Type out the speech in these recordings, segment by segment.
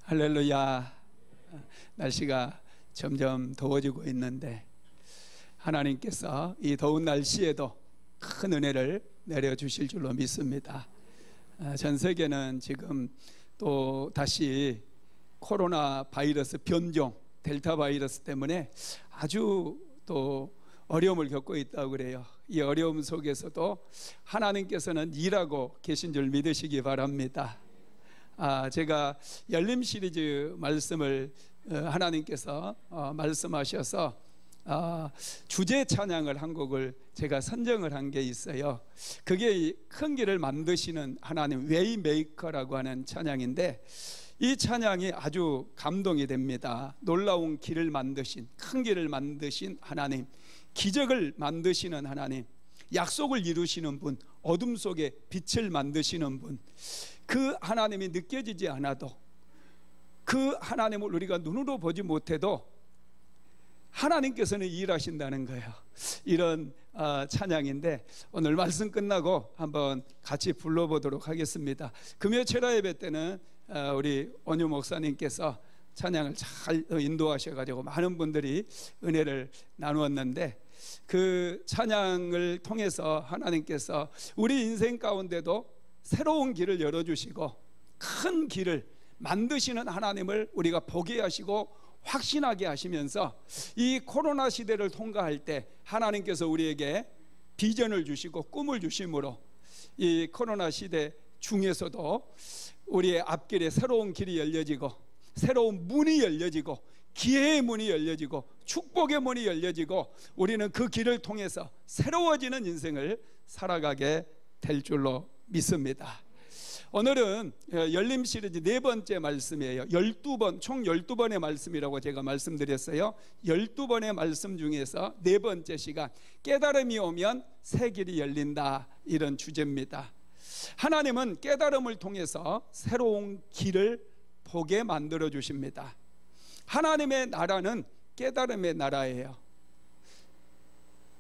할렐루야. 날씨가 점점 더워지고 있는데 하나님께서 이 더운 날씨에도 큰 은혜를 내려주실 줄로 믿습니다. 전 세계는 지금 또 다시 코로나 바이러스 변종 델타 바이러스 때문에 아주 또 어려움을 겪고 있다고 그래요. 이 어려움 속에서도 하나님께서는 일하고 계신 줄 믿으시기 바랍니다. 제가 열림 시리즈 말씀을 하나님께서 말씀하셔서 주제 찬양을 한 곡을 제가 선정을 한 게 있어요. 그게 큰 길을 만드시는 하나님, 웨이메이커라고 하는 찬양인데 이 찬양이 아주 감동이 됩니다. 놀라운 길을 만드신, 큰 길을 만드신 하나님, 기적을 만드시는 하나님, 약속을 이루시는 분, 어둠 속에 빛을 만드시는 분, 그 하나님이 느껴지지 않아도, 그 하나님을 우리가 눈으로 보지 못해도 하나님께서는 일하신다는 거예요. 이런 찬양인데 오늘 말씀 끝나고 한번 같이 불러보도록 하겠습니다. 금요 철야 예배 때는 우리 원유 목사님께서 찬양을 잘 인도하셔가지고 많은 분들이 은혜를 나누었는데, 그 찬양을 통해서 하나님께서 우리 인생 가운데도 새로운 길을 열어주시고 큰 길을 만드시는 하나님을 우리가 보게 하시고 확신하게 하시면서 이 코로나 시대를 통과할 때 하나님께서 우리에게 비전을 주시고 꿈을 주심으로 이 코로나 시대 중에서도 우리의 앞길에 새로운 길이 열려지고 새로운 문이 열려지고 기회의 문이 열려지고 축복의 문이 열려지고 우리는 그 길을 통해서 새로워지는 인생을 살아가게 될 줄로 믿습니다. 오늘은 열림 시리즈 네 번째 말씀이에요. 12번, 총 12번의 말씀이라고 제가 말씀드렸어요. 12번의 말씀 중에서 네 번째 시간, 깨달음이 오면 새 길이 열린다, 이런 주제입니다. 하나님은 깨달음을 통해서 새로운 길을 보게 만들어 주십니다. 하나님의 나라는 깨달음의 나라예요.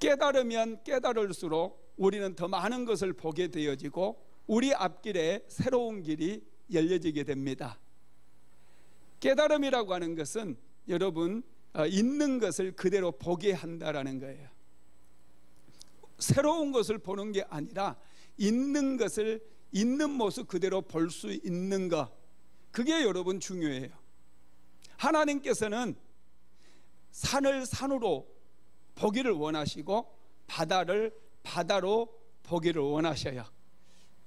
깨달으면 깨달을수록 우리는 더 많은 것을 보게 되어지고 우리 앞길에 새로운 길이 열려지게 됩니다. 깨달음이라고 하는 것은 여러분, 있는 것을 그대로 보게 한다라는 거예요. 새로운 것을 보는 게 아니라 있는 것을 있는 모습 그대로 볼 수 있는 것, 그게 여러분 중요해요. 하나님께서는 산을 산으로 보기를 원하시고 바다를 바다로 보기를 원하셔요.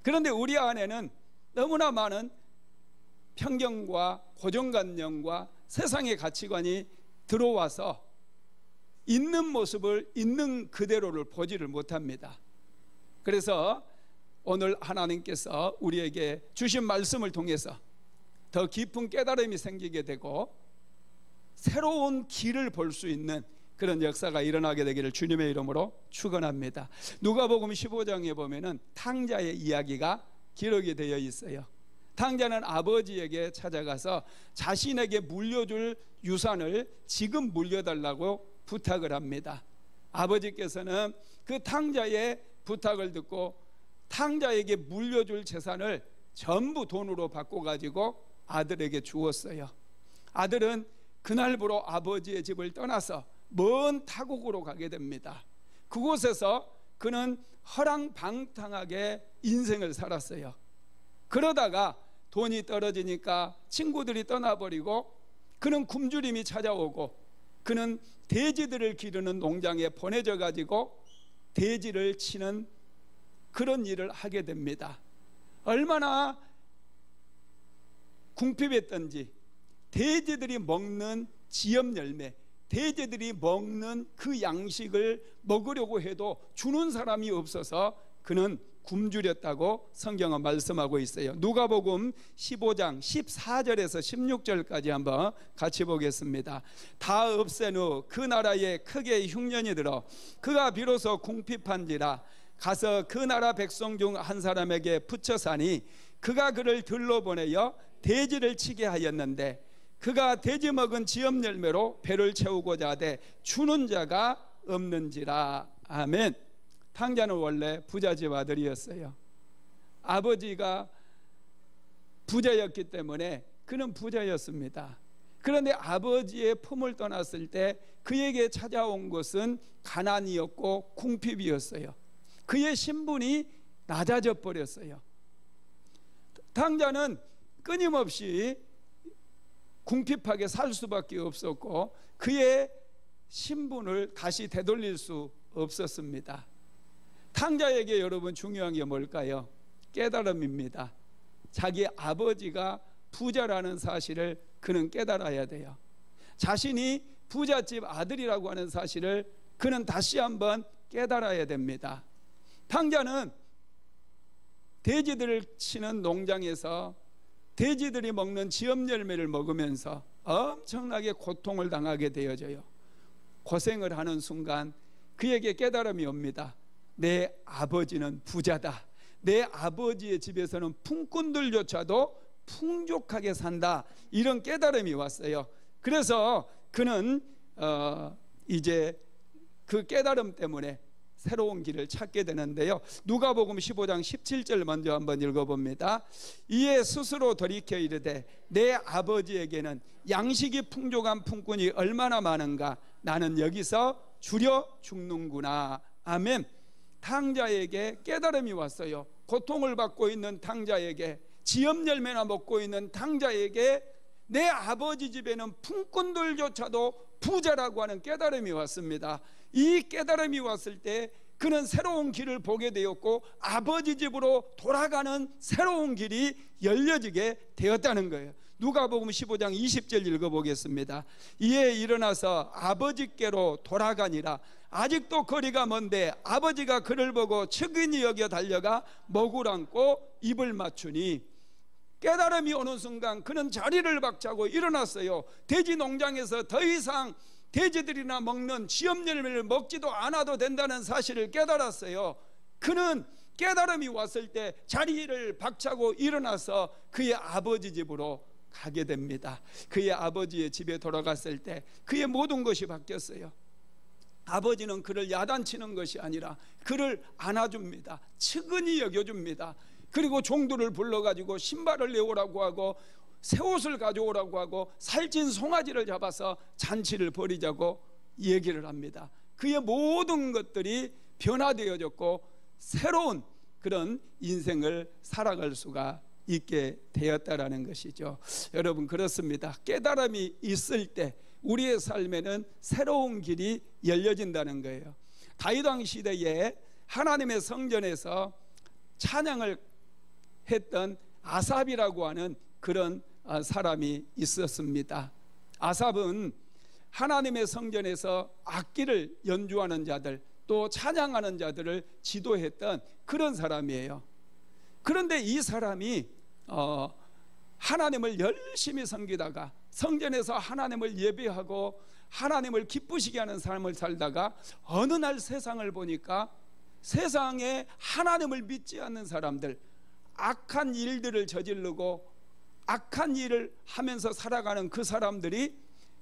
그런데 우리 안에는 너무나 많은 편견과 고정관념과 세상의 가치관이 들어와서 있는 모습을 있는 그대로를 보지를 못합니다. 그래서 오늘 하나님께서 우리에게 주신 말씀을 통해서 더 깊은 깨달음이 생기게 되고 새로운 길을 볼 수 있는 그런 역사가 일어나게 되기를 주님의 이름으로 축원합니다. 누가복음 15장에 보면은 탕자의 이야기가 기록이 되어 있어요. 탕자는 아버지에게 찾아가서 자신에게 물려줄 유산을 지금 물려달라고 부탁을 합니다. 아버지께서는 그 탕자의 부탁을 듣고 탕자에게 물려줄 재산을 전부 돈으로 바꿔가지고 아들에게 주었어요. 아들은 그날부로 아버지의 집을 떠나서 먼 타국으로 가게 됩니다. 그곳에서 그는 허랑방탕하게 인생을 살았어요. 그러다가 돈이 떨어지니까 친구들이 떠나버리고 그는 굶주림이 찾아오고 그는 돼지들을 기르는 농장에 보내져 가지고 돼지를 치는 그런 일을 하게 됩니다. 얼마나 궁핍했던지 돼지들이 먹는 지엽 열매, 돼지들이 먹는 그 양식을 먹으려고 해도 주는 사람이 없어서 그는 굶주렸다고 성경은 말씀하고 있어요. 누가복음 15장 14절에서 16절까지 한번 같이 보겠습니다. 다 없앤 후 그 나라에 크게 흉년이 들어 그가 비로소 궁핍한지라 가서 그 나라 백성 중 한 사람에게 붙여 사니 그가 그를 들러 보내어 돼지를 치게 하였는데 그가 돼지 먹은 지엽 열매로 배를 채우고자 하되 주는 자가 없는지라. 아멘. 탕자는 원래 부잣집 아들이었어요. 아버지가 부자였기 때문에 그는 부자였습니다. 그런데 아버지의 품을 떠났을 때 그에게 찾아온 것은 가난이었고 궁핍이었어요. 그의 신분이 낮아져 버렸어요. 탕자는 끊임없이 궁핍하게 살 수밖에 없었고 그의 신분을 다시 되돌릴 수 없었습니다. 탕자에게 여러분 중요한 게 뭘까요? 깨달음입니다. 자기 아버지가 부자라는 사실을 그는 깨달아야 돼요. 자신이 부잣집 아들이라고 하는 사실을 그는 다시 한번 깨달아야 됩니다. 탕자는 돼지들을 치는 농장에서 돼지들이 먹는 지엽 열매를 먹으면서 엄청나게 고통을 당하게 되어져요. 고생을 하는 순간 그에게 깨달음이 옵니다. 내 아버지는 부자다. 내 아버지의 집에서는 품꾼들조차도 풍족하게 산다. 이런 깨달음이 왔어요. 그래서 그는 이제 그 깨달음 때문에 새로운 길을 찾게 되는데요. 누가복음 15장 17절 먼저 한번 읽어봅니다. 이에 스스로 돌이켜 이르되 내 아버지에게는 양식이 풍족한 품꾼이 얼마나 많은가. 나는 여기서 줄여 죽는구나. 아멘. 탕자에게 깨달음이 왔어요. 고통을 받고 있는 탕자에게, 지엽 열매나 먹고 있는 탕자에게 내 아버지 집에는 품꾼들조차도 부자라고 하는 깨달음이 왔습니다. 이 깨달음이 왔을 때 그는 새로운 길을 보게 되었고 아버지 집으로 돌아가는 새로운 길이 열려지게 되었다는 거예요. 누가복음 15장 20절 읽어보겠습니다. 이에 일어나서 아버지께로 돌아가니라. 아직도 거리가 먼데 아버지가 그를 보고 측은히 여겨 달려가 목을 안고 입을 맞추니, 깨달음이 오는 순간 그는 자리를 박차고 일어났어요. 돼지 농장에서 더 이상 돼지들이나 먹는 지엽 열매를 먹지도 않아도 된다는 사실을 깨달았어요. 그는 깨달음이 왔을 때 자리를 박차고 일어나서 그의 아버지 집으로 가게 됩니다. 그의 아버지의 집에 돌아갔을 때 그의 모든 것이 바뀌었어요. 아버지는 그를 야단치는 것이 아니라 그를 안아줍니다. 측은히 여겨줍니다. 그리고 종들을 불러가지고 신발을 내오라고 하고 새 옷을 가져오라고 하고 살찐 송아지를 잡아서 잔치를 벌이자고 얘기를 합니다. 그의 모든 것들이 변화되어졌고 새로운 그런 인생을 살아갈 수가 있게 되었다라는 것이죠. 여러분, 그렇습니다. 깨달음이 있을 때 우리의 삶에는 새로운 길이 열려진다는 거예요. 다윗 왕 시대에 하나님의 성전에서 찬양을 했던 아삽이라고 하는 그런 사람이 있었습니다. 아삽은 하나님의 성전에서 악기를 연주하는 자들, 또 찬양하는 자들을 지도했던 그런 사람이에요. 그런데 이 사람이 하나님을 열심히 섬기다가 성전에서 하나님을 예배하고 하나님을 기쁘시게 하는 삶을 살다가 어느 날 세상을 보니까 세상에 하나님을 믿지 않는 사람들, 악한 일들을 저지르고 악한 일을 하면서 살아가는 그 사람들이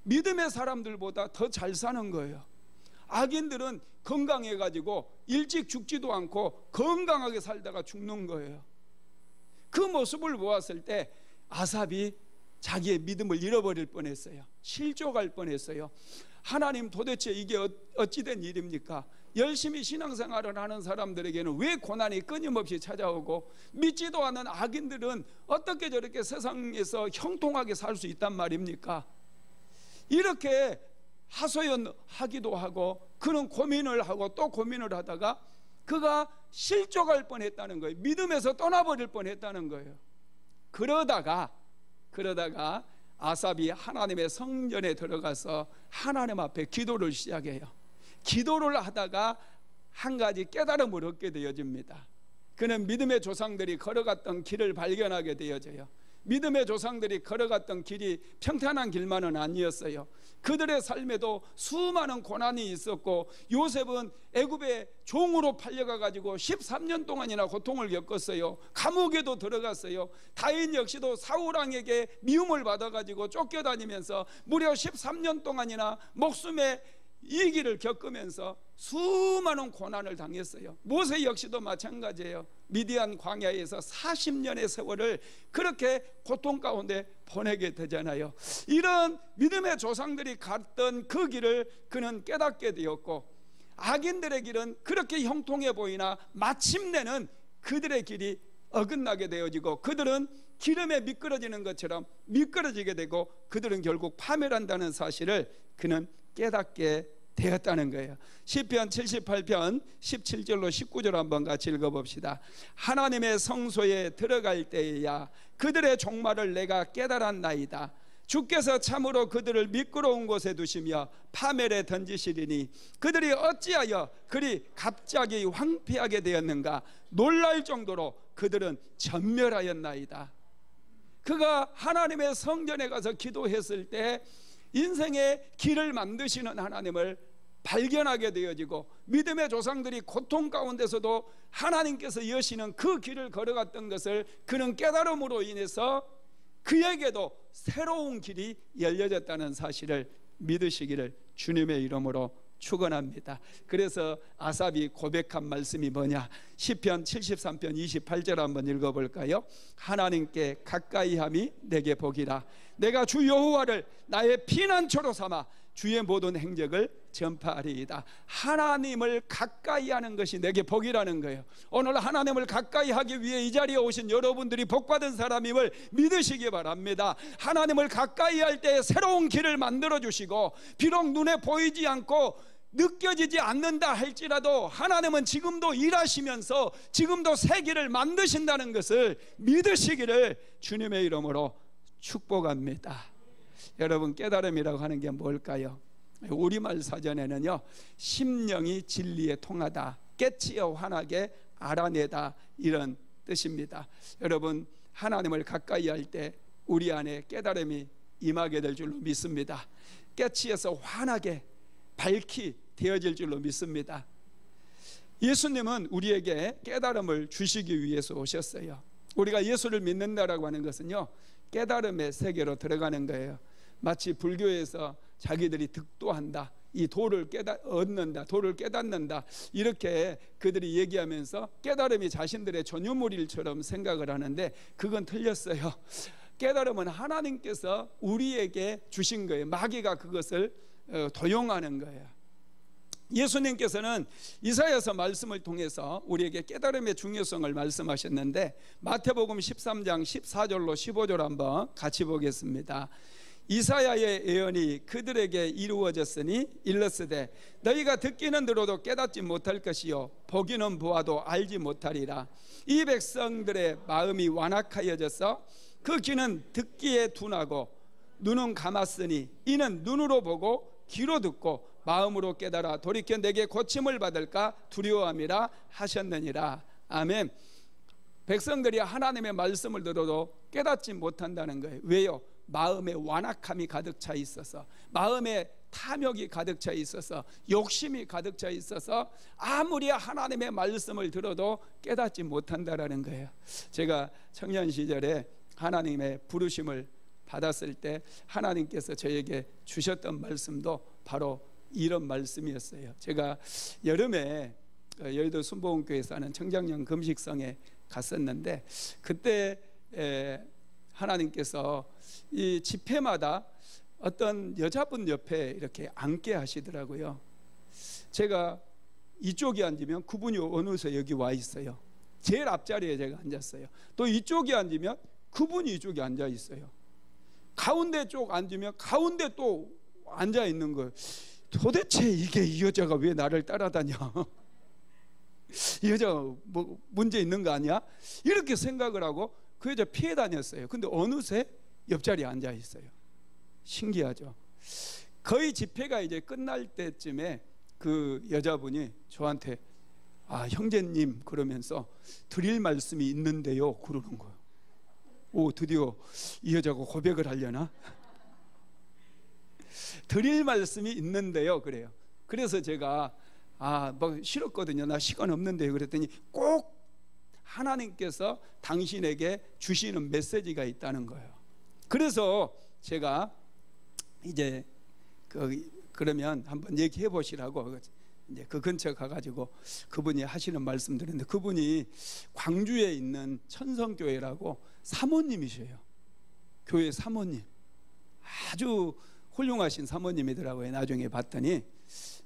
믿음의 사람들보다 더 잘 사는 거예요. 악인들은 건강해가지고 일찍 죽지도 않고 건강하게 살다가 죽는 거예요. 그 모습을 보았을 때 아삽이 자기의 믿음을 잃어버릴 뻔했어요. 실족할 뻔했어요. 하나님, 도대체 이게 어찌된 일입니까? 열심히 신앙생활을 하는 사람들에게는 왜 고난이 끊임없이 찾아오고 믿지도 않는 악인들은 어떻게 저렇게 세상에서 형통하게 살 수 있단 말입니까? 이렇게 하소연하기도 하고 그는 고민을 하고 또 고민을 하다가 그가 실족할 뻔했다는 거예요. 믿음에서 떠나버릴 뻔했다는 거예요. 그러다가 아삽이 하나님의 성전에 들어가서 하나님 앞에 기도를 시작해요. 기도를 하다가 한 가지 깨달음을 얻게 되어집니다. 그는 믿음의 조상들이 걸어갔던 길을 발견하게 되어져요. 믿음의 조상들이 걸어갔던 길이 평탄한 길만은 아니었어요. 그들의 삶에도 수많은 고난이 있었고 요셉은 애굽의 종으로 팔려가가지고 13년 동안이나 고통을 겪었어요. 감옥에도 들어갔어요. 다윗 역시도 사울왕에게 미움을 받아가지고 쫓겨다니면서 무려 13년 동안이나 목숨의 이 길을 겪으면서 수많은 고난을 당했어요. 모세 역시도 마찬가지예요. 미디안 광야에서 40년의 세월을 그렇게 고통 가운데 보내게 되잖아요. 이런 믿음의 조상들이 갔던 그 길을 그는 깨닫게 되었고, 악인들의 길은 그렇게 형통해 보이나 마침내는 그들의 길이 어긋나게 되어지고, 그들은 기름에 미끄러지는 것처럼 미끄러지게 되고, 그들은 결국 파멸한다는 사실을 그는 깨닫게 되었다는 거예요. 시편 78편 17절로 19절 한번 같이 읽어봅시다. 하나님의 성소에 들어갈 때에야 그들의 종말을 내가 깨달았나이다. 주께서 참으로 그들을 미끄러운 곳에 두시며 파멸에 던지시리니 그들이 어찌하여 그리 갑자기 황폐하게 되었는가. 놀랄 정도로 그들은 전멸하였나이다. 그가 하나님의 성전에 가서 기도했을 때 인생의 길을 만드시는 하나님을 발견하게 되어지고, 믿음의 조상들이 고통 가운데서도 하나님께서 여시는 그 길을 걸어갔던 것을 그는 깨달음으로 인해서 그에게도 새로운 길이 열려졌다는 사실을 믿으시기를 주님의 이름으로 축원합니다. 그래서 아삽이 고백한 말씀이 뭐냐? 시편 73편 28절 한번 읽어볼까요? 하나님께 가까이함이 내게 복이라. 내가 주 여호와를 나의 피난처로 삼아 주의 모든 행적을 전파하리이다. 하나님을 가까이 하는 것이 내게 복이라는 거예요. 오늘 하나님을 가까이 하기 위해 이 자리에 오신 여러분들이 복받은 사람임을 믿으시기 바랍니다. 하나님을 가까이 할 때 새로운 길을 만들어 주시고, 비록 눈에 보이지 않고 느껴지지 않는다 할지라도 하나님은 지금도 일하시면서 지금도 새 길을 만드신다는 것을 믿으시기를 주님의 이름으로 축복합니다. 여러분, 깨달음이라고 하는 게 뭘까요? 우리말 사전에는요, 심령이 진리에 통하다, 깨치어 환하게 알아내다, 이런 뜻입니다. 여러분, 하나님을 가까이 할 때 우리 안에 깨달음이 임하게 될 줄로 믿습니다. 깨치어서 환하게 밝히 되어질 줄로 믿습니다. 예수님은 우리에게 깨달음을 주시기 위해서 오셨어요. 우리가 예수를 믿는다라고 하는 것은요, 깨달음의 세계로 들어가는 거예요. 마치 불교에서 자기들이 득도한다, 이 도를 얻는다, 도를 깨닫는다, 이렇게 그들이 얘기하면서 깨달음이 자신들의 전유물일처럼 생각을 하는데 그건 틀렸어요. 깨달음은 하나님께서 우리에게 주신 거예요. 마귀가 그것을 도용하는 거예요. 예수님께서는 이사야서 말씀을 통해서 우리에게 깨달음의 중요성을 말씀하셨는데, 마태복음 13장 14절로 15절 한번 같이 보겠습니다. 이사야의 예언이 그들에게 이루어졌으니 일렀으되 너희가 듣기는 들어도 깨닫지 못할 것이요 보기는 보아도 알지 못하리라. 이 백성들의 마음이 완악하여져서 그 귀는 듣기에 둔하고 눈은 감았으니 이는 눈으로 보고 귀로 듣고 마음으로 깨달아 돌이켜 내게 고침을 받을까 두려워함이라 하셨느니라. 아멘. 백성들이 하나님의 말씀을 들어도 깨닫지 못한다는 거예요. 왜요? 마음에 완악함이 가득 차 있어서, 마음에 탐욕이 가득 차 있어서, 욕심이 가득 차 있어서 아무리 하나님의 말씀을 들어도 깨닫지 못한다라는 거예요. 제가 청년 시절에 하나님의 부르심을 받았을 때 하나님께서 저에게 주셨던 말씀도 바로 이런 말씀이었어요. 제가 여름에 여의도 순복음교회에서 하는 청장년 금식성에 갔었는데, 그때 하나님께서 이 집회마다 어떤 여자분 옆에 이렇게 앉게 하시더라고요. 제가 이쪽에 앉으면 그분이 어느새 여기 와 있어요. 제일 앞자리에 제가 앉았어요. 또 이쪽에 앉으면 그분이 이쪽에 앉아 있어요. 가운데 쪽 앉으면 가운데 또 앉아 있는 거예요. 도대체 이게 이 여자가 왜 나를 따라다녀? 이 여자가 뭐 문제 있는 거 아니야? 이렇게 생각을 하고 그 여자 피해 다녔어요. 근데 어느새 옆자리에 앉아 있어요. 신기하죠? 거의 집회가 이제 끝날 때쯤에 그 여자분이 저한테 형제님 그러면서 드릴 말씀이 있는데요 그러는 거예요. 오, 드디어 이 여자가 고백을 하려나? 드릴 말씀이 있는데요 그래요. 그래서 제가 뭐 싫었거든요. 나 시간 없는데요 그랬더니 꼭 하나님께서 당신에게 주시는 메시지가 있다는 거예요. 그래서 제가 이제 그 그러면 한번 얘기해 보시라고 이제 그 근처 가가지고 그분이 하시는 말씀 드렸는데, 그분이 광주에 있는 천성교회라고 사모님이셔요. 교회 사모님, 아주 훌륭하신 사모님이더라고요. 나중에 봤더니,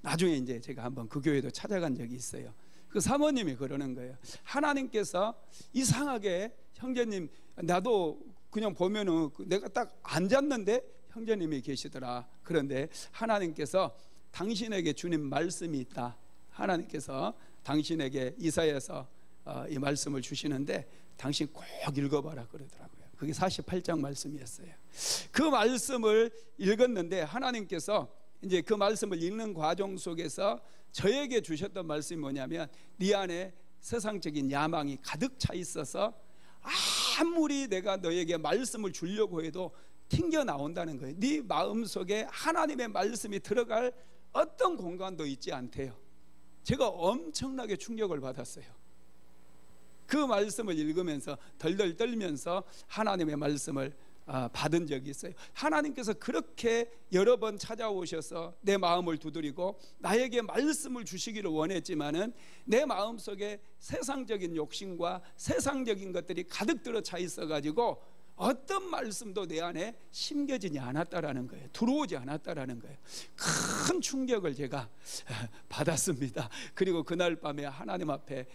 나중에 이제 제가 한번 그 교회도 찾아간 적이 있어요. 그 사모님이 그러는 거예요. 하나님께서 이상하게, 형제님, 나도 그냥 보면은 내가 딱 앉았는데 형제님이 계시더라. 그런데 하나님께서 당신에게 주는 말씀이 있다. 하나님께서 당신에게 이사야서 이 말씀을 주시는데 당신 꼭 읽어봐라 그러더라고요. 그게 48장 말씀이었어요. 그 말씀을 읽었는데 하나님께서 이제 그 말씀을 읽는 과정 속에서 저에게 주셨던 말씀이 뭐냐면, 네 안에 세상적인 야망이 가득 차 있어서 아무리 내가 너에게 말씀을 주려고 해도 튕겨 나온다는 거예요. 네 마음속에 하나님의 말씀이 들어갈 어떤 공간도 있지 않대요. 제가 엄청나게 충격을 받았어요. 그 말씀을 읽으면서 덜덜 떨면서 하나님의 말씀을 받은 적이 있어요. 하나님께서 그렇게 여러 번 찾아오셔서 내 마음을 두드리고 나에게 말씀을 주시기를 원했지만은 내 마음속에 세상적인 욕심과 세상적인 것들이 가득 들어 차 있어가지고 어떤 말씀도 내 안에 심겨지지 않았다라는 거예요. 들어오지 않았다라는 거예요. 큰 충격을 제가 받았습니다. 그리고 그날 밤에 하나님 앞에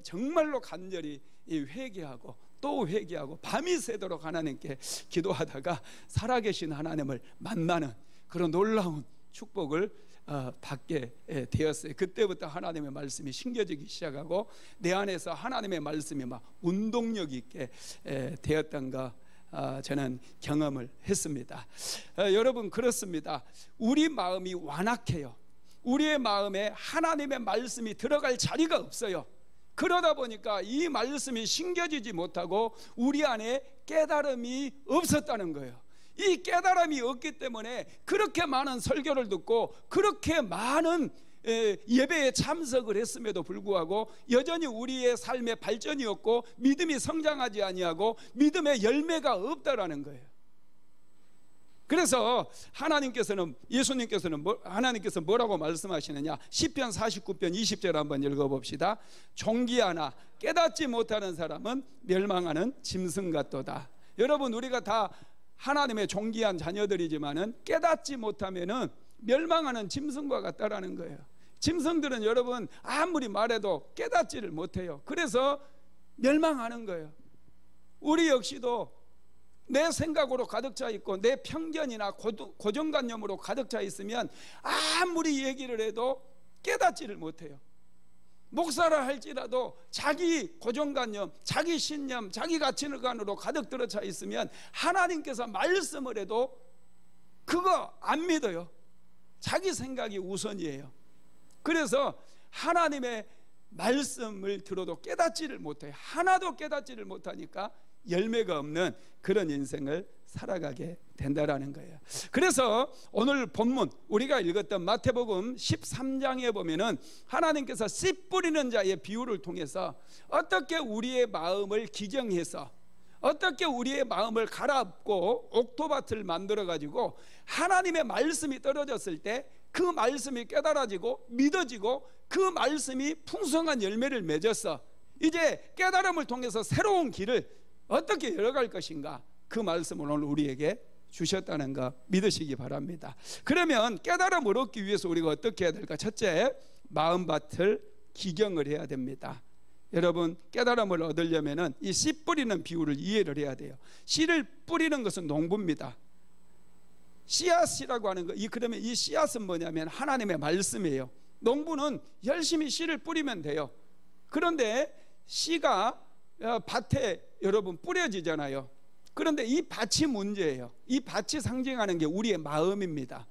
정말로 간절히 회개하고 또 회개하고 밤이 새도록 하나님께 기도하다가 살아계신 하나님을 만나는 그런 놀라운 축복을 받게 되었어요. 그때부터 하나님의 말씀이 심겨지기 시작하고 내 안에서 하나님의 말씀이 막 운동력 있게 되었던가 저는 경험을 했습니다. 여러분, 그렇습니다. 우리 마음이 완악해요. 우리의 마음에 하나님의 말씀이 들어갈 자리가 없어요. 그러다 보니까 이 말씀이 심겨지지 못하고 우리 안에 깨달음이 없었다는 거예요. 이 깨달음이 없기 때문에 그렇게 많은 설교를 듣고 그렇게 많은 예배에 참석을 했음에도 불구하고 여전히 우리의 삶의 발전이 없고 믿음이 성장하지 아니하고 믿음의 열매가 없다라는 거예요. 그래서 하나님께서 뭐라고 말씀하시느냐? 시편 49편 20절 한번 읽어봅시다. 종기하나 깨닫지 못하는 사람은 멸망하는 짐승 같도다. 여러분, 우리가 다 하나님의 존귀한 자녀들이지만은 깨닫지 못하면은 멸망하는 짐승과 같다라는 거예요. 짐승들은 여러분 아무리 말해도 깨닫지를 못해요. 그래서 멸망하는 거예요. 우리 역시도 내 생각으로 가득 차 있고 내 편견이나 고정관념으로 가득 차 있으면 아무리 얘기를 해도 깨닫지를 못해요. 목사라 할지라도 자기 고정관념, 자기 신념, 자기 가치관으로 가득 들어차 있으면 하나님께서 말씀을 해도 그거 안 믿어요. 자기 생각이 우선이에요. 그래서 하나님의 말씀을 들어도 깨닫지를 못해요. 하나도 깨닫지를 못하니까 열매가 없는 그런 인생을 살아가게 된다라는 거예요. 그래서 오늘 본문 우리가 읽었던 마태복음 13장에 보면은 하나님께서 씨 뿌리는 자의 비유를 통해서 어떻게 우리의 마음을 기경해서 어떻게 우리의 마음을 갈아엎고 옥토밭을 만들어 가지고 하나님의 말씀이 떨어졌을 때 그 말씀이 깨달아지고 믿어지고 그 말씀이 풍성한 열매를 맺어서 이제 깨달음을 통해서 새로운 길을 어떻게 열어갈 것인가, 그 말씀을 오늘 우리에게 주셨다는 거 믿으시기 바랍니다. 그러면 깨달음을 얻기 위해서 우리가 어떻게 해야 될까? 첫째, 마음밭을 기경을 해야 됩니다. 여러분, 깨달음을 얻으려면 이 씨 뿌리는 비유를 이해를 해야 돼요. 씨를 뿌리는 것은 농부입니다. 씨앗이라고 하는 거, 그러면 이 씨앗은 뭐냐면 하나님의 말씀이에요. 농부는 열심히 씨를 뿌리면 돼요. 그런데 씨가 밭에 여러분 뿌려지잖아요. 그런데 이 밭이 문제예요. 이 밭이 상징하는 게 우리의 마음입니다.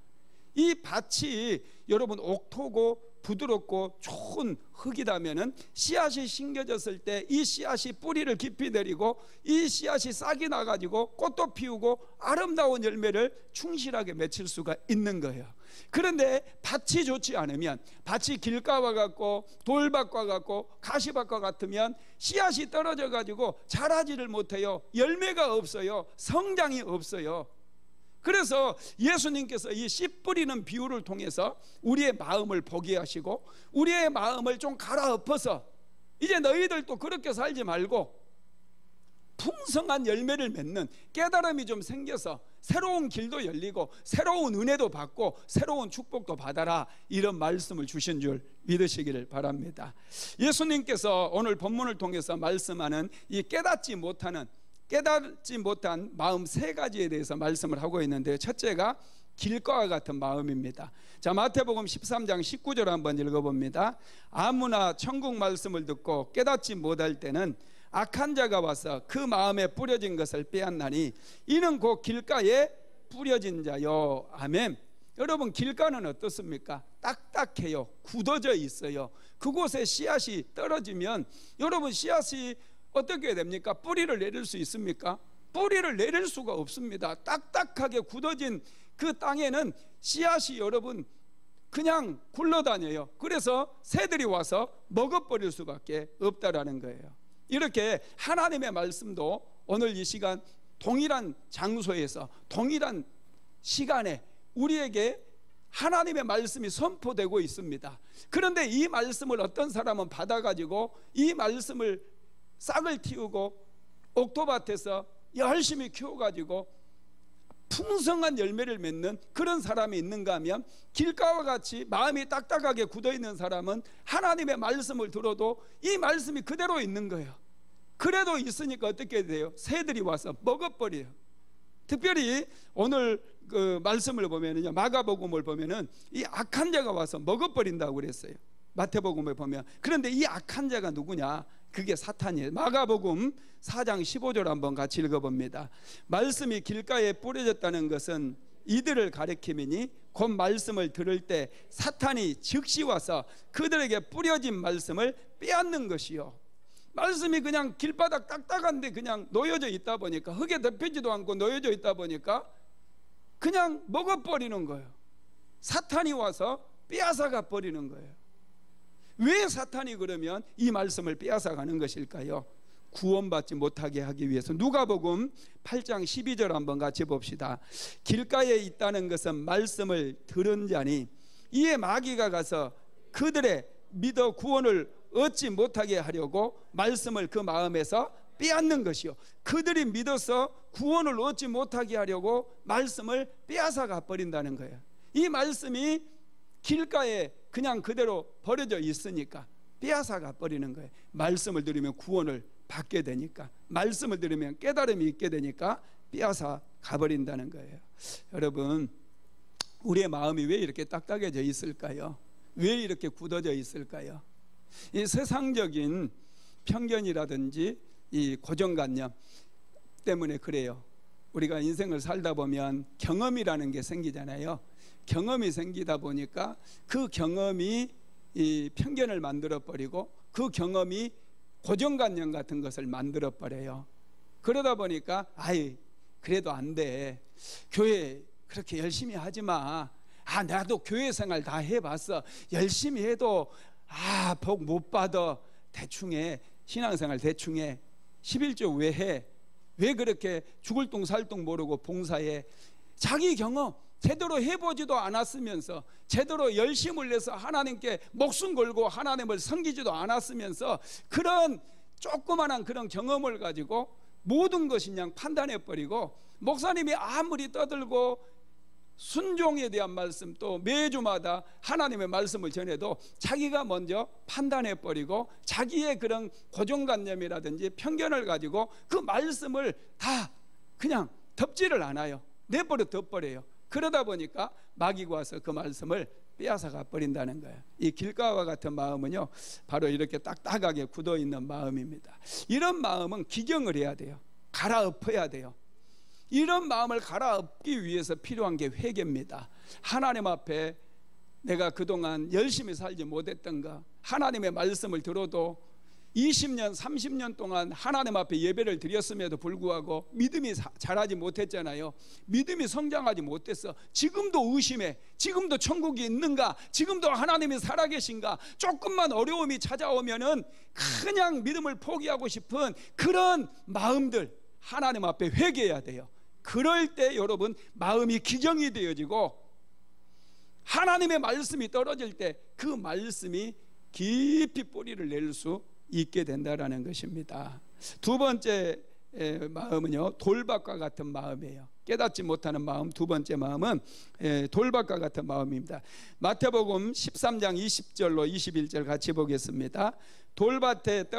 이 밭이 여러분 옥토고 부드럽고 좋은 흙이라면은 씨앗이 심겨졌을 때 이 씨앗이 뿌리를 깊이 내리고 이 씨앗이 싹이 나가지고 꽃도 피우고 아름다운 열매를 충실하게 맺힐 수가 있는 거예요. 그런데 밭이 좋지 않으면, 밭이 길가와 같고 돌밭과 같고 가시밭과 같으면 씨앗이 떨어져 가지고 자라지를 못해요. 열매가 없어요. 성장이 없어요. 그래서 예수님께서 이 씨 뿌리는 비유를 통해서 우리의 마음을 보게 하시고 우리의 마음을 좀 갈아엎어서 이제 너희들도 그렇게 살지 말고 풍성한 열매를 맺는 깨달음이 좀 생겨서 새로운 길도 열리고 새로운 은혜도 받고 새로운 축복도 받아라, 이런 말씀을 주신 줄 믿으시기를 바랍니다. 예수님께서 오늘 본문을 통해서 말씀하는 이 깨닫지 못한 마음 세 가지에 대해서 말씀을 하고 있는데요. 첫째가 길가와 같은 마음입니다. 자, 마태복음 13장 19절 한번 읽어봅니다. 아무나 천국 말씀을 듣고 깨닫지 못할 때는 악한 자가 와서 그 마음에 뿌려진 것을 빼앗나니 이는 곧 길가에 뿌려진 자요. 아멘. 여러분, 길가는 어떻습니까? 딱딱해요. 굳어져 있어요. 그곳에 씨앗이 떨어지면 여러분, 씨앗이 어떻게 됩니까? 뿌리를 내릴 수 있습니까? 뿌리를 내릴 수가 없습니다. 딱딱하게 굳어진 그 땅에는 씨앗이 여러분 그냥 굴러다녀요. 그래서 새들이 와서 먹어버릴 수밖에 없다라는 거예요. 이렇게 하나님의 말씀도 오늘 이 시간 동일한 장소에서 동일한 시간에 우리에게 하나님의 말씀이 선포되고 있습니다. 그런데 이 말씀을 어떤 사람은 받아가지고 이 말씀을 싹을 틔우고 옥토밭에서 열심히 키워가지고 풍성한 열매를 맺는 그런 사람이 있는가 하면, 길가와 같이 마음이 딱딱하게 굳어있는 사람은 하나님의 말씀을 들어도 이 말씀이 그대로 있는 거예요. 그래도 있으니까 어떻게 돼요? 새들이 와서 먹어버려요. 특별히 오늘 그 말씀을 보면은요, 마가복음을 보면은 이 악한 자가 와서 먹어버린다고 그랬어요. 마태복음을 보면. 그런데 이 악한 자가 누구냐? 그게 사탄이에요. 마가복음 4장 15절 한번 같이 읽어봅니다. 말씀이 길가에 뿌려졌다는 것은 이들을 가리킴이니 곧 말씀을 들을 때 사탄이 즉시 와서 그들에게 뿌려진 말씀을 빼앗는 것이요. 말씀이 그냥 길바닥 딱딱한데 그냥 놓여져 있다 보니까, 흙에 덮이지도 않고 놓여져 있다 보니까 그냥 먹어버리는 거예요. 사탄이 와서 빼앗아가 버리는 거예요. 왜 사탄이 그러면 이 말씀을 빼앗아가는 것일까요? 구원받지 못하게 하기 위해서. 누가복음 8장 12절 한번 같이 봅시다. 길가에 있다는 것은 말씀을 들은 자니 이에 마귀가 가서 그들의 믿어 구원을 얻지 못하게 하려고 말씀을 그 마음에서 빼앗는 것이요. 그들이 믿어서 구원을 얻지 못하게 하려고 말씀을 빼앗아가 버린다는 거예요. 이 말씀이 길가에 그냥 그대로 버려져 있으니까 빼앗아가 버리는 거예요. 말씀을 들으면 구원을 받게 되니까, 말씀을 들으면 깨달음이 있게 되니까 빼앗아 가버린다는 거예요. 여러분, 우리의 마음이 왜 이렇게 딱딱해져 있을까요? 왜 이렇게 굳어져 있을까요? 이 세상적인 편견이라든지 이 고정관념 때문에 그래요. 우리가 인생을 살다 보면 경험이라는 게 생기잖아요. 경험이 생기다 보니까 그 경험이 이 편견을 만들어버리고 그 경험이 고정관념 같은 것을 만들어버려요. 그러다 보니까 아이 그래도 안 돼, 교회 그렇게 열심히 하지 마, 나도 교회 생활 다 해봤어, 열심히 해도 복 못 받아, 대충 해, 신앙생활 대충 해, 11조 왜 해, 왜 그렇게 죽을 똥 살 똥 모르고 봉사해. 자기 경험 제대로 해보지도 않았으면서, 제대로 열심을 내서 하나님께 목숨 걸고 하나님을 섬기지도 않았으면서 그런 조그만한 그런 경험을 가지고 모든 것이 그냥 판단해버리고, 목사님이 아무리 떠들고 순종에 대한 말씀 또 매주마다 하나님의 말씀을 전해도 자기가 먼저 판단해버리고 자기의 그런 고정관념이라든지 편견을 가지고 그 말씀을 다 그냥 덮지를 않아요. 내버려 둬버려요. 그러다 보니까 마귀가 와서 그 말씀을 빼앗아가 버린다는 거예요. 이 길가와 같은 마음은요, 바로 이렇게 딱딱하게 굳어있는 마음입니다. 이런 마음은 기경을 해야 돼요. 갈아엎어야 돼요. 이런 마음을 갈아엎기 위해서 필요한 게 회개입니다. 하나님 앞에 내가 그동안 열심히 살지 못했던가, 하나님의 말씀을 들어도 20년 30년 동안 하나님 앞에 예배를 드렸음에도 불구하고 믿음이 자라지 못했잖아요. 믿음이 성장하지 못했어. 지금도 의심해. 지금도 천국이 있는가? 지금도 하나님이 살아계신가? 조금만 어려움이 찾아오면은 그냥 믿음을 포기하고 싶은 그런 마음들, 하나님 앞에 회개해야 돼요. 그럴 때 여러분 마음이 기정이 되어지고 하나님의 말씀이 떨어질 때 그 말씀이 깊이 뿌리를 낼 수 있게 된다라는 것입니다. 두 번째 마음은요, 돌밭과 같은 마음이에요. 깨닫지 못하는 마음, 두 번째 마음은 돌밭과 같은 마음입니다. 마태복음 13장 20절로 21절 같이 보겠습니다. 돌밭에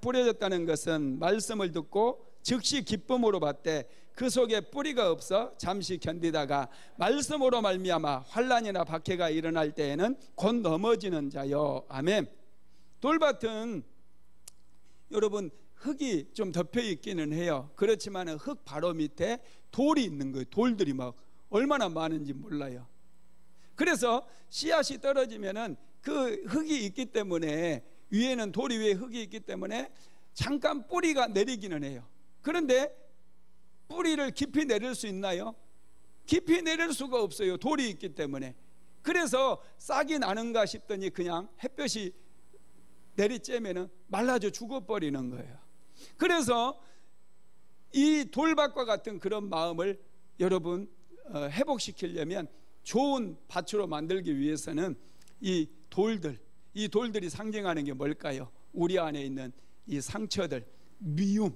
뿌려졌다는 것은 말씀을 듣고 즉시 기쁨으로 받되 그 속에 뿌리가 없어 잠시 견디다가 말씀으로 말미암아 환난이나 박해가 일어날 때에는 곧 넘어지는 자요. 아멘. 돌밭은 여러분 흙이 좀 덮여 있기는 해요. 그렇지만 흙 바로 밑에 돌이 있는 거예요. 돌들이 막 얼마나 많은지 몰라요. 그래서 씨앗이 떨어지면은 그 흙이 있기 때문에, 위에는 돌이 위에 흙이 있기 때문에 잠깐 뿌리가 내리기는 해요. 그런데 뿌리를 깊이 내릴 수 있나요? 깊이 내릴 수가 없어요. 돌이 있기 때문에. 그래서 싹이 나는가 싶더니 그냥 햇볕이 내리쬐면은 말라져 죽어버리는 거예요. 그래서 이 돌밭과 같은 그런 마음을 여러분 회복시키려면, 좋은 밭으로 만들기 위해서는 이 돌들이 상징하는 게 뭘까요? 우리 안에 있는 이 상처들, 미움,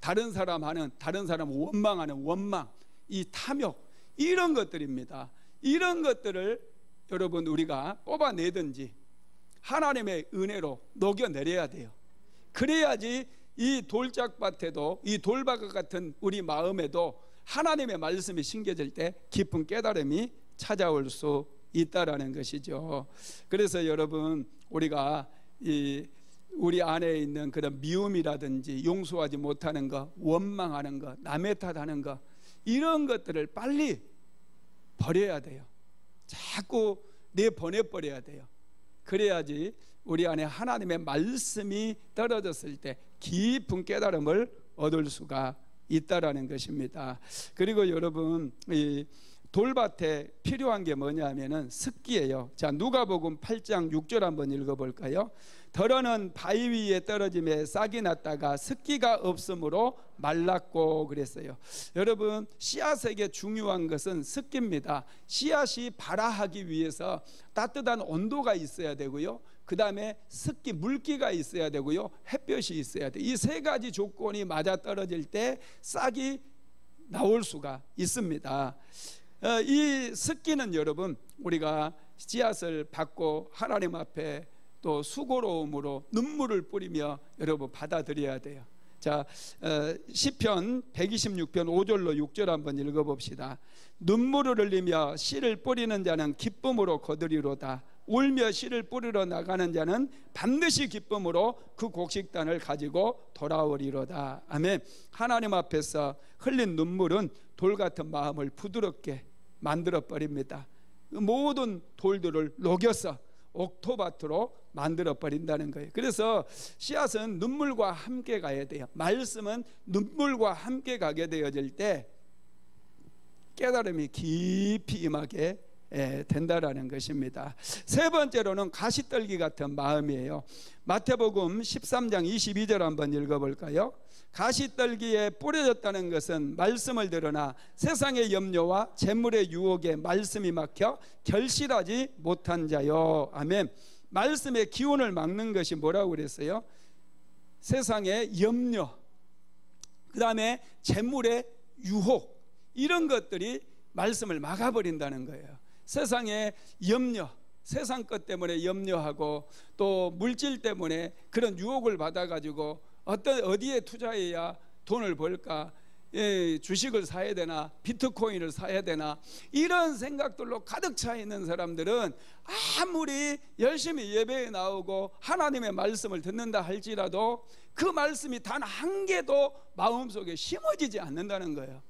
다른 사람 원망하는 원망, 이 탐욕, 이런 것들입니다. 이런 것들을 여러분 우리가 뽑아내든지 하나님의 은혜로 녹여내려야 돼요. 그래야지 이 돌짝밭에도, 이 돌밭과 같은 우리 마음에도 하나님의 말씀이 심겨질 때 깊은 깨달음이 찾아올 수 있다라는 것이죠. 그래서 여러분 우리가 우리 안에 있는 그런 미움이라든지 용서하지 못하는 것, 원망하는 것, 남의 탓하는 것, 이런 것들을 빨리 버려야 돼요. 자꾸 내보내버려야 돼요. 그래야지 우리 안에 하나님의 말씀이 떨어졌을 때 깊은 깨달음을 얻을 수가 있다라는 것입니다. 그리고 여러분 이 돌밭에 필요한 게 뭐냐면은 습기예요. 자, 누가복음 8장 6절 한번 읽어볼까요? 더러는 바위 위에 떨어짐에 싹이 났다가 습기가 없으므로 말랐고 그랬어요. 여러분 씨앗에게 중요한 것은 습기입니다. 씨앗이 발화하기 위해서 따뜻한 온도가 있어야 되고요, 그 다음에 습기, 물기가 있어야 되고요, 햇볕이 있어야 돼요. 이 세 가지 조건이 맞아떨어질 때 싹이 나올 수가 있습니다. 이 습기는 여러분 우리가 씨앗을 받고 하나님 앞에 또 수고로움으로 눈물을 뿌리며 여러분 받아들여야 돼요. 자, 시편 126편 5절로 6절 한번 읽어봅시다. 눈물을 흘리며 씨를 뿌리는 자는 기쁨으로 거두리로다. 울며 씨를 뿌리러 나가는 자는 반드시 기쁨으로 그 곡식단을 가지고 돌아오리로다. 아멘. 하나님 앞에서 흘린 눈물은 돌 같은 마음을 부드럽게 만들어 버립니다. 모든 돌들을 녹여서 옥토밭으로 만들어 버린다는 거예요. 그래서 씨앗은 눈물과 함께 가야 돼요. 말씀은 눈물과 함께 가게 되어질 때 깨달음이 깊이 임하게 된다라는 것입니다. 세 번째로는 가시떨기 같은 마음이에요. 마태복음 13장 22절 한번 읽어볼까요? 가시떨기에 뿌려졌다는 것은 말씀을 들으나 세상의 염려와 재물의 유혹에 말씀이 막혀 결실하지 못한 자요. 아멘. 말씀의 기운을 막는 것이 뭐라고 그랬어요? 세상의 염려, 그 다음에 재물의 유혹, 이런 것들이 말씀을 막아버린다는 거예요. 세상의 염려, 세상 것 때문에 염려하고 또 물질 때문에 그런 유혹을 받아가지고 어디에 투자해야 돈을 벌까, 주식을 사야 되나, 비트코인을 사야 되나, 이런 생각들로 가득 차 있는 사람들은 아무리 열심히 예배에 나오고 하나님의 말씀을 듣는다 할지라도 그 말씀이 단 한 개도 마음속에 심어지지 않는다는 거예요.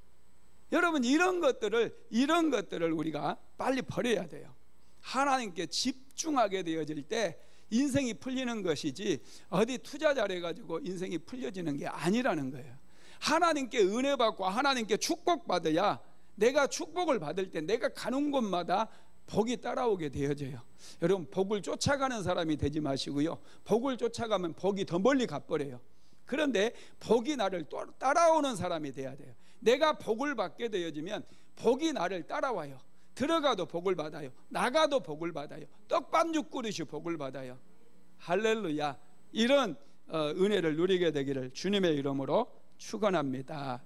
여러분 이런 것들을 우리가 빨리 버려야 돼요. 하나님께 집중하게 되어질 때 인생이 풀리는 것이지 어디 투자 잘해가지고 인생이 풀려지는 게 아니라는 거예요. 하나님께 은혜 받고 하나님께 축복 받아야, 내가 축복을 받을 때 내가 가는 곳마다 복이 따라오게 되어져요. 여러분 복을 쫓아가는 사람이 되지 마시고요, 복을 쫓아가면 복이 더 멀리 가버려요. 그런데 복이 나를 따라오는 사람이 돼야 돼요. 내가 복을 받게 되어지면 복이 나를 따라와요. 들어가도 복을 받아요. 나가도 복을 받아요. 떡반죽 그릇이 복을 받아요. 할렐루야. 이런 은혜를 누리게 되기를 주님의 이름으로 축원합니다.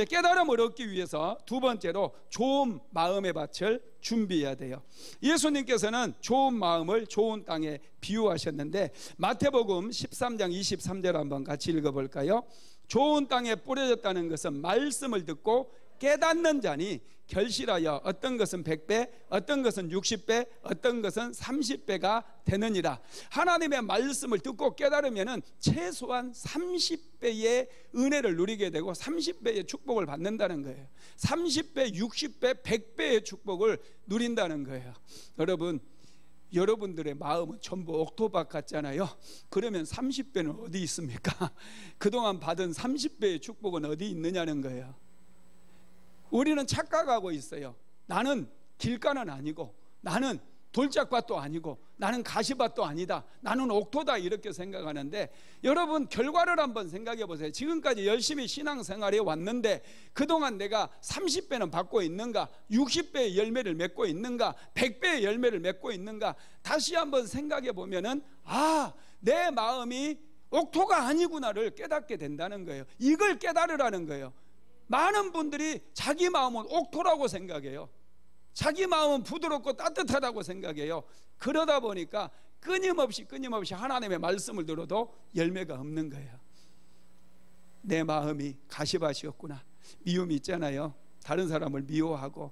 깨달음을 얻기 위해서 두 번째로 좋은 마음의 밭을 준비해야 돼요. 예수님께서는 좋은 마음을 좋은 땅에 비유하셨는데 마태복음 13장 23절 한번 같이 읽어볼까요? 좋은 땅에 뿌려졌다는 것은 말씀을 듣고 깨닫는 자니 결실하여 어떤 것은 100배, 어떤 것은 60배, 어떤 것은 30배가 되느니라. 하나님의 말씀을 듣고 깨달으면 최소한 30배의 은혜를 누리게 되고 30배의 축복을 받는다는 거예요. 30배, 60배, 100배의 축복을 누린다는 거예요. 여러분, 여러분들의 마음은 전부 옥토박 같잖아요. 그러면 30배는 어디 있습니까? 그동안 받은 30배의 축복은 어디 있느냐는 거예요. 우리는 착각하고 있어요. 나는 길가는 아니고, 나는 돌짝밭도 아니고, 나는 가시밭도 아니다, 나는 옥토다, 이렇게 생각하는데, 여러분 결과를 한번 생각해 보세요. 지금까지 열심히 신앙생활에 왔는데 그동안 내가 30배는 받고 있는가, 60배의 열매를 맺고 있는가, 100배의 열매를 맺고 있는가, 다시 한번 생각해 보면은 내 마음이 옥토가 아니구나를 깨닫게 된다는 거예요. 이걸 깨달으라는 거예요. 많은 분들이 자기 마음은 옥토라고 생각해요. 자기 마음은 부드럽고 따뜻하다고 생각해요. 그러다 보니까 끊임없이 하나님의 말씀을 들어도 열매가 없는 거예요. 내 마음이 가시밭이었구나. 미움이 있잖아요. 다른 사람을 미워하고,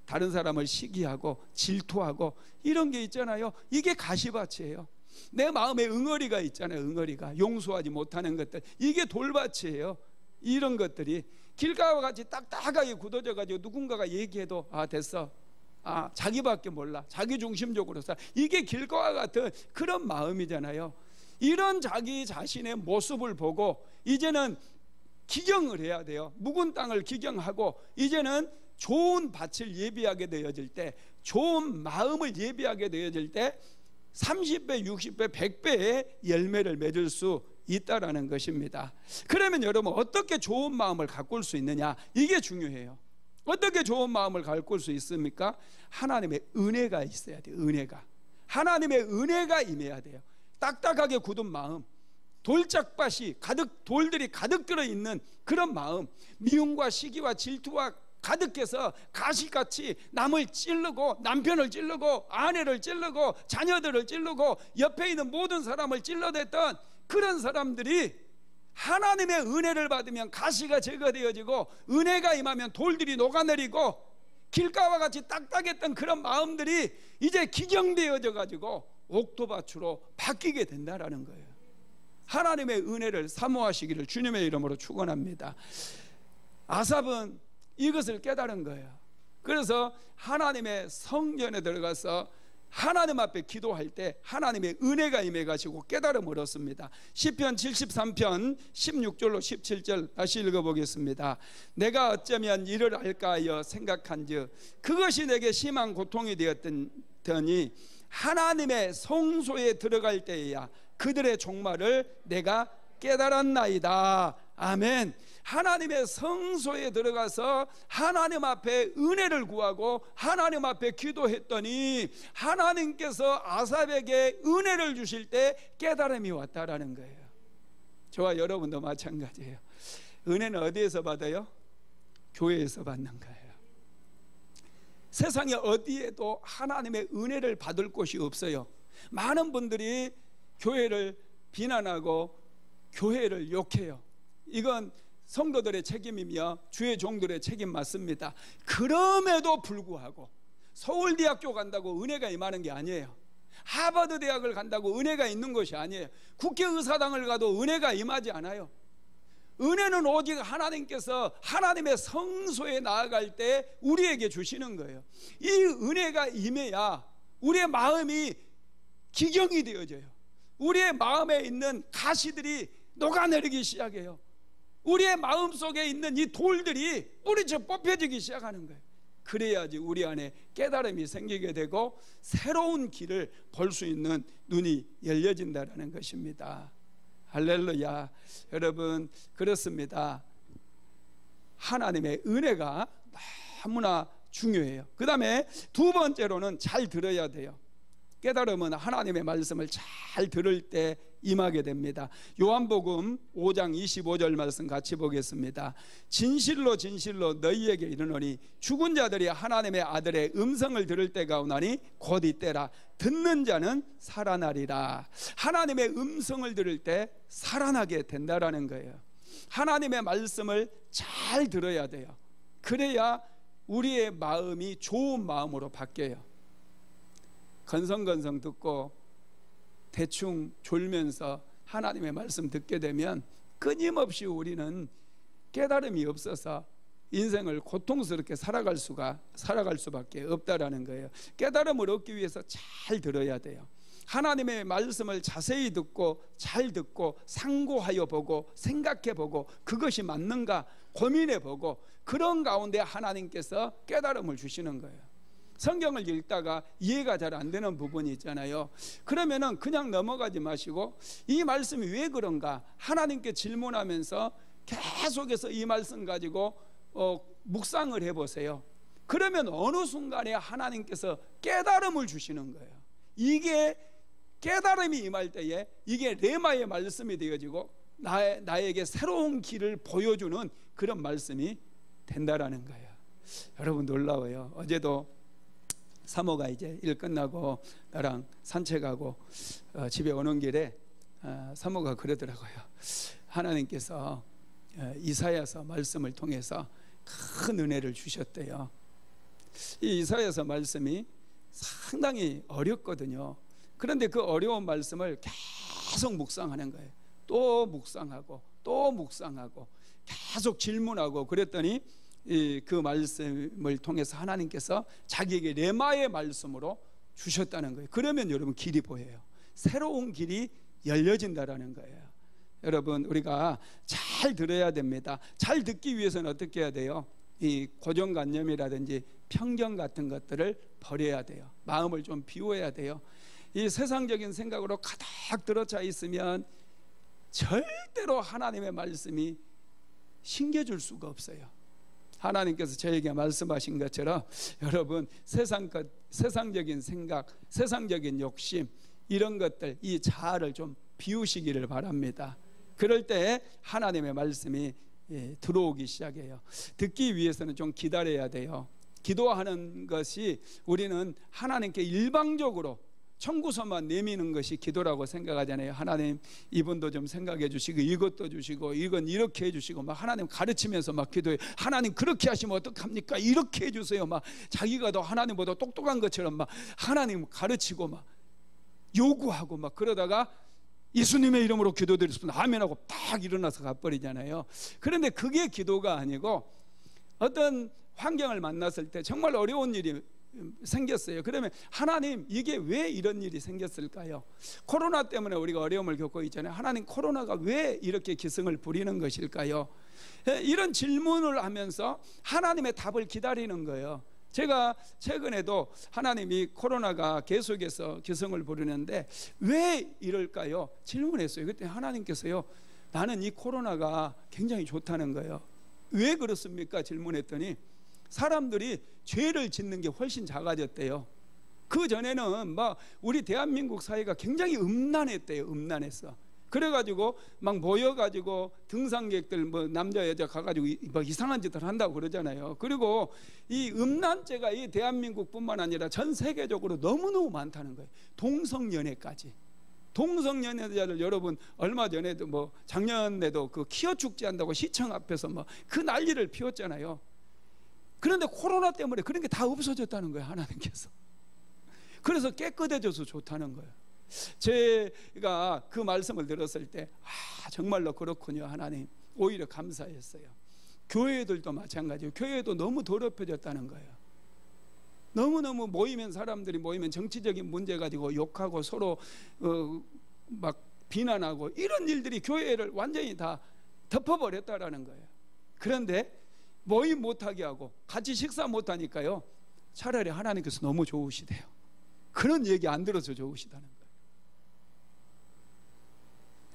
다른 사람을 시기하고, 질투하고, 이런 게 있잖아요. 이게 가시밭이에요. 내 마음에 응어리가 있잖아요. 응어리가 용서하지 못하는 것들, 이게 돌밭이에요. 이런 것들이 길가와 같이 딱딱하게 굳어져 가지고 누군가가 얘기해도 됐어, 자기밖에 몰라, 자기 중심적으로 살아, 이게 길가와 같은 그런 마음이잖아요. 이런 자기 자신의 모습을 보고 이제는 기경을 해야 돼요. 묵은 땅을 기경하고 이제는 좋은 밭을 예비하게 되어질 때, 좋은 마음을 예비하게 되어질 때 30배, 60배, 100배의 열매를 맺을 수 있다라는 것입니다. 그러면 여러분, 어떻게 좋은 마음을 가꿀 수 있느냐, 이게 중요해요. 어떻게 좋은 마음을 가꿀 수 있습니까? 하나님의 은혜가 있어야 돼요. 은혜가, 하나님의 은혜가 임해야 돼요. 딱딱하게 굳은 마음, 돌짝밭이 가득, 돌들이 가득 들어있는 그런 마음, 미움과 시기와 질투와 가득해서 가시같이 남을 찌르고, 남편을 찌르고, 아내를 찌르고, 자녀들을 찌르고, 옆에 있는 모든 사람을 찔러댔던 그런 사람들이 하나님의 은혜를 받으면 가시가 제거되어지고, 은혜가 임하면 돌들이 녹아내리고, 길가와 같이 딱딱했던 그런 마음들이 이제 기경되어져 가지고 옥토밭으로 바뀌게 된다라는 거예요. 하나님의 은혜를 사모하시기를 주님의 이름으로 축원합니다. 아삽은 이것을 깨달은 거예요. 그래서 하나님의 성전에 들어가서 하나님 앞에 기도할 때 하나님의 은혜가 임해가지고 깨달음을 얻습니다. 시편 73편 16절로 17절 다시 읽어보겠습니다. 내가 어쩌면 이를 알까 하여 생각한즉 그것이 내게 심한 고통이 되었더니 하나님의 성소에 들어갈 때에야 그들의 종말을 내가 깨달았나이다. 아멘. 하나님의 성소에 들어가서 하나님 앞에 은혜를 구하고 하나님 앞에 기도했더니 하나님께서 아삽에게 은혜를 주실 때 깨달음이 왔다라는 거예요. 저와 여러분도 마찬가지예요. 은혜는 어디에서 받아요? 교회에서 받는 거예요. 세상에 어디에도 하나님의 은혜를 받을 곳이 없어요. 많은 분들이 교회를 비난하고 교회를 욕해요. 이건 성도들의 책임이며 주의 종들의 책임 맞습니다. 그럼에도 불구하고 서울대학교 간다고 은혜가 임하는 게 아니에요. 하버드 대학을 간다고 은혜가 있는 것이 아니에요. 국회의사당을 가도 은혜가 임하지 않아요. 은혜는 오직 하나님께서 하나님의 성소에 나아갈 때 우리에게 주시는 거예요. 이 은혜가 임해야 우리의 마음이 기경이 되어져요. 우리의 마음에 있는 가시들이 녹아내리기 시작해요. 우리의 마음속에 있는 이 돌들이 뿌리쳐 뽑혀지기 시작하는 거예요. 그래야지 우리 안에 깨달음이 생기게 되고 새로운 길을 볼 수 있는 눈이 열려진다는 것입니다. 할렐루야. 여러분, 그렇습니다. 하나님의 은혜가 너무나 중요해요. 그 다음에 두 번째로는 잘 들어야 돼요. 깨달음은 하나님의 말씀을 잘 들을 때 임하게 됩니다. 요한복음 5장 25절 말씀 같이 보겠습니다. 진실로 진실로 너희에게 이르노니 죽은 자들이 하나님의 아들의 음성을 들을 때가 오나니 곧 이때라. 듣는 자는 살아나리라. 하나님의 음성을 들을 때 살아나게 된다라는 거예요. 하나님의 말씀을 잘 들어야 돼요. 그래야 우리의 마음이 좋은 마음으로 바뀌어요. 건성건성 듣고 대충 졸면서 하나님의 말씀 듣게 되면 끊임없이 우리는 깨달음이 없어서 인생을 고통스럽게 살아갈 수밖에 없다라는 거예요. 깨달음을 얻기 위해서 잘 들어야 돼요. 하나님의 말씀을 자세히 듣고 잘 듣고 상고하여 보고 생각해 보고 그것이 맞는가 고민해 보고 그런 가운데 하나님께서 깨달음을 주시는 거예요. 성경을 읽다가 이해가 잘 안 되는 부분이 있잖아요. 그러면은 그냥 넘어가지 마시고 이 말씀이 왜 그런가 하나님께 질문하면서 계속해서 이 말씀 가지고 묵상을 해보세요. 그러면 어느 순간에 하나님께서 깨달음을 주시는 거예요. 이게 깨달음이 임할 때에 이게 레마의 말씀이 되어지고 나에게 새로운 길을 보여주는 그런 말씀이 된다라는 거예요. 여러분 놀라워요. 어제도 사모가 이제 일 끝나고 나랑 산책하고 집에 오는 길에 사모가 그러더라고요. 하나님께서 이사야서 말씀을 통해서 큰 은혜를 주셨대요. 이 이사야서 말씀이 상당히 어렵거든요. 그런데 그 어려운 말씀을 계속 묵상하는 거예요. 또 묵상하고 또 묵상하고 계속 질문하고 그랬더니 그 말씀을 통해서 하나님께서 자기에게 레마의 말씀으로 주셨다는 거예요. 그러면 여러분 길이 보여요. 새로운 길이 열려진다라는 거예요. 여러분 우리가 잘 들어야 됩니다. 잘 듣기 위해서는 어떻게 해야 돼요? 이 고정관념이라든지 편견 같은 것들을 버려야 돼요. 마음을 좀 비워야 돼요. 이 세상적인 생각으로 가득 들어차 있으면 절대로 하나님의 말씀이 신겨줄 수가 없어요. 하나님께서 저에게 말씀하신 것처럼 여러분 세상적인 생각, 세상적인 욕심 이런 것들 이 자아를 좀 비우시기를 바랍니다. 그럴 때 하나님의 말씀이 들어오기 시작해요. 듣기 위해서는 좀 기다려야 돼요. 기도하는 것이 우리는 하나님께 일방적으로 청구서만 내미는 것이 기도라고 생각하잖아요. 하나님 이분도 좀 생각해 주시고 이것도 주시고 이건 이렇게 해 주시고 막 하나님 가르치면서 막 기도해. 하나님 그렇게 하시면 어떡합니까? 이렇게 해 주세요. 막 자기가 더 하나님보다 똑똑한 것처럼 막 하나님 가르치고 막 요구하고 막 그러다가 예수님의 이름으로 기도드렸습니다. 아멘하고 딱 일어나서 가버리잖아요. 그런데 그게 기도가 아니고 어떤 환경을 만났을 때 정말 어려운 일이 생겼어요. 그러면 하나님 이게 왜 이런 일이 생겼을까요? 코로나 때문에 우리가 어려움을 겪고 있잖아요. 하나님 코로나가 왜 이렇게 기승을 부리는 것일까요? 이런 질문을 하면서 하나님의 답을 기다리는 거예요. 제가 최근에도 하나님이 코로나가 계속해서 기승을 부리는데 왜 이럴까요? 질문했어요. 그때 하나님께서요 나는 이 코로나가 굉장히 좋다는 거예요. 왜 그렇습니까? 질문했더니 사람들이 죄를 짓는 게 훨씬 작아졌대요. 그 전에는 막 우리 대한민국 사회가 굉장히 음란했대요. 음란했어. 그래가지고 막 모여가지고 등산객들 뭐 남자 여자 가가지고 막 이상한 짓을 한다고 그러잖아요. 그리고 이 음란죄가 이 대한민국뿐만 아니라 전 세계적으로 너무너무 많다는 거예요. 동성연애까지. 동성연애자를 여러분 얼마 전에도 뭐 작년에도 그 키워 축제 한다고 시청 앞에서 막 그 난리를 피웠잖아요. 그런데 코로나 때문에 그런 게 다 없어졌다는 거예요. 하나님께서. 그래서 깨끗해져서 좋다는 거예요. 제가 그 말씀을 들었을 때 정말로 그렇군요. 하나님 오히려 감사했어요. 교회들도 마찬가지고 교회도 너무 더럽혀졌다는 거예요. 너무너무 모이면 사람들이 모이면 정치적인 문제 가지고 욕하고 서로 막 비난하고 이런 일들이 교회를 완전히 다 덮어버렸다라는 거예요. 그런데 모임 못하게 하고 같이 식사 못하니까요 차라리 하나님께서 너무 좋으시대요. 그런 얘기 안 들어서 좋으시다는 거예요.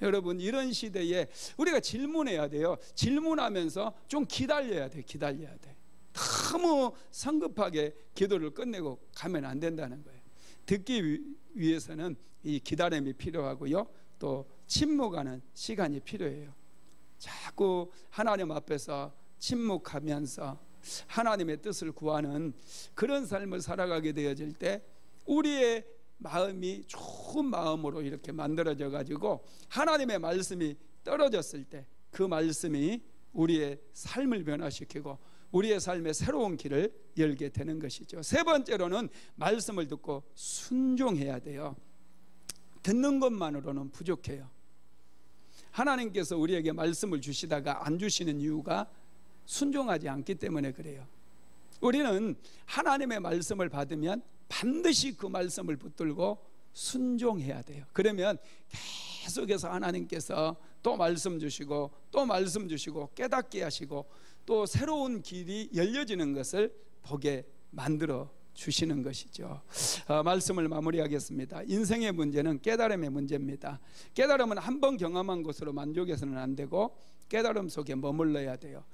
여러분, 이런 시대에 우리가 질문해야 돼요. 질문하면서 좀 기다려야 돼. 기다려야 돼. 너무 성급하게 기도를 끝내고 가면 안 된다는 거예요. 듣기 위해서는 이 기다림이 필요하고요, 또 침묵하는 시간이 필요해요. 자꾸 하나님 앞에서 침묵하면서 하나님의 뜻을 구하는 그런 삶을 살아가게 되어질 때 우리의 마음이 좋은 마음으로 이렇게 만들어져 가지고 하나님의 말씀이 떨어졌을 때 그 말씀이 우리의 삶을 변화시키고 우리의 삶의 새로운 길을 열게 되는 것이죠. 세 번째로는 말씀을 듣고 순종해야 돼요. 듣는 것만으로는 부족해요. 하나님께서 우리에게 말씀을 주시다가 안 주시는 이유가 순종하지 않기 때문에 그래요. 우리는 하나님의 말씀을 받으면 반드시 그 말씀을 붙들고 순종해야 돼요. 그러면 계속해서 하나님께서 또 말씀 주시고 또 말씀 주시고 깨닫게 하시고 또 새로운 길이 열려지는 것을 보게 만들어 주시는 것이죠. 말씀을 마무리하겠습니다. 인생의 문제는 깨달음의 문제입니다. 깨달음은 한 번 경험한 것으로 만족해서는 안 되고 깨달음 속에 머물러야 돼요.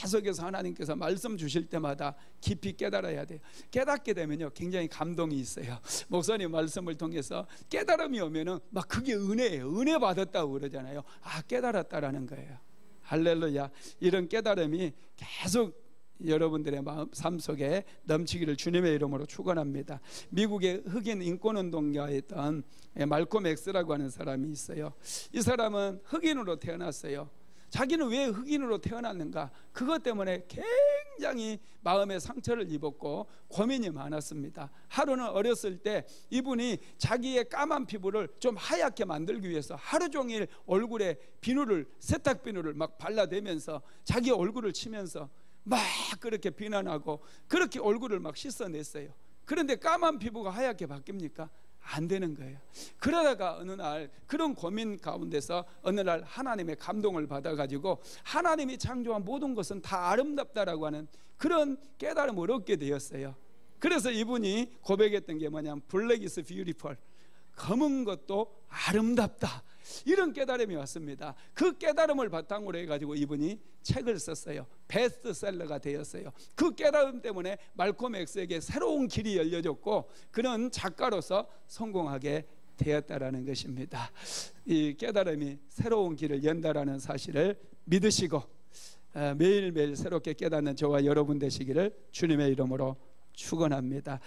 계속해서 하나님께서 말씀 주실 때마다 깊이 깨달아야 돼요. 깨닫게 되면요, 굉장히 감동이 있어요. 목사님 말씀을 통해서 깨달음이 오면은 막 그게 은혜예요. 은혜 받았다고 그러잖아요. 아, 깨달았다라는 거예요. 할렐루야. 이런 깨달음이 계속 여러분들의 삶 속에 넘치기를 주님의 이름으로 축원합니다. 미국의 흑인 인권운동가였던 말콤 X라고 하는 사람이 있어요. 이 사람은 흑인으로 태어났어요. 자기는 왜 흑인으로 태어났는가? 그것 때문에 굉장히 마음의 상처를 입었고 고민이 많았습니다. 하루는 어렸을 때 이분이 자기의 까만 피부를 좀 하얗게 만들기 위해서 하루 종일 얼굴에 비누를, 세탁 비누를 막 발라대면서 자기 얼굴을 치면서 막 그렇게 비난하고 그렇게 얼굴을 막 씻어냈어요. 그런데 까만 피부가 하얗게 바뀝니까? 안 되는 거예요. 그러다가 어느 날 그런 고민 가운데서 어느 날 하나님의 감동을 받아가지고 하나님이 창조한 모든 것은 다 아름답다라고 하는 그런 깨달음을 얻게 되었어요. 그래서 이분이 고백했던 게 뭐냐면 Black is beautiful, 검은 것도 아름답다, 이런 깨달음이 왔습니다. 그 깨달음을 바탕으로 해가지고 이분이 책을 썼어요. 베스트셀러가 되었어요. 그 깨달음 때문에 말콤 X에게 새로운 길이 열려졌고 그는 작가로서 성공하게 되었다라는 것입니다. 이 깨달음이 새로운 길을 연다라는 사실을 믿으시고 매일매일 새롭게 깨닫는 저와 여러분 되시기를 주님의 이름으로 축원합니다.